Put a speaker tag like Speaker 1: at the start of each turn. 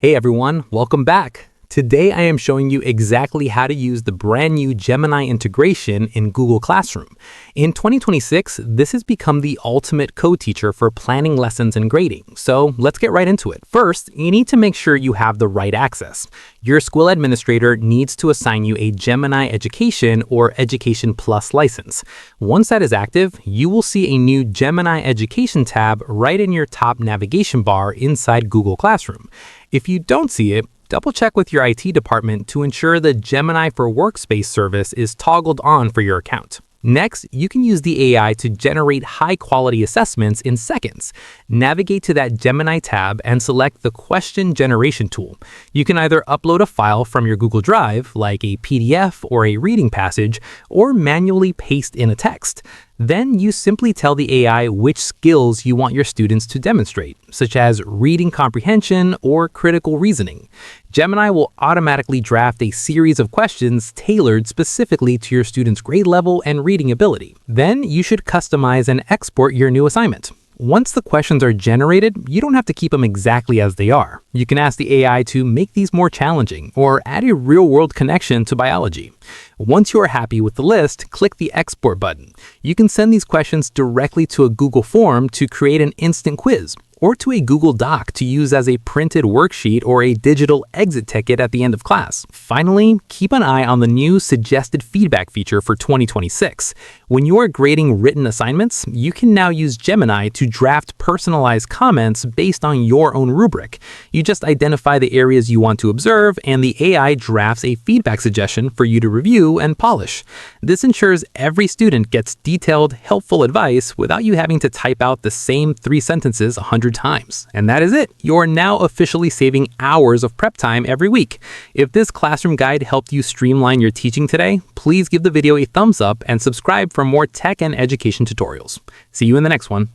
Speaker 1: Hey everyone, welcome back. Today I am showing you exactly how to use the brand new Gemini integration in Google Classroom. In 2026, this has become the ultimate co-teacher for planning lessons and grading. So let's get right into it. First, you need to make sure you have the right access. Your school administrator needs to assign you a Gemini Education or Education Plus license. Once that is active, you will see a new Gemini Education tab right in your top navigation bar inside Google Classroom. If you don't see it, double-check with your IT department to ensure the Gemini for Workspace service is toggled on for your account. Next, you can use the AI to generate high-quality assessments in seconds. Navigate to that Gemini tab and select the question generation tool. You can either upload a file from your Google Drive, like a PDF or a reading passage, or manually paste in a text. Then you simply tell the AI which skills you want your students to demonstrate, such as reading comprehension or critical reasoning. Gemini will automatically draft a series of questions tailored specifically to your students' grade level and reading ability. Then you should customize and export your new assignment. Once the questions are generated, you don't have to keep them exactly as they are. You can ask the AI to make these more challenging or add a real-world connection to biology. Once you are happy with the list, click the Export button. You can send these questions directly to a Google form to create an instant quiz, or to a Google Doc to use as a printed worksheet or a digital exit ticket at the end of class. Finally, keep an eye on the new suggested feedback feature for 2026. When you are grading written assignments, you can now use Gemini to draft personalized comments based on your own rubric. You just identify the areas you want to observe, and the AI drafts a feedback suggestion for you to review and polish. This ensures every student gets detailed, helpful advice without you having to type out the same 3 sentences 100 times. And that is it. You're now officially saving hours of prep time every week. If this classroom guide helped you streamline your teaching today, please give the video a thumbs up and subscribe for more tech and education tutorials. See you in the next one.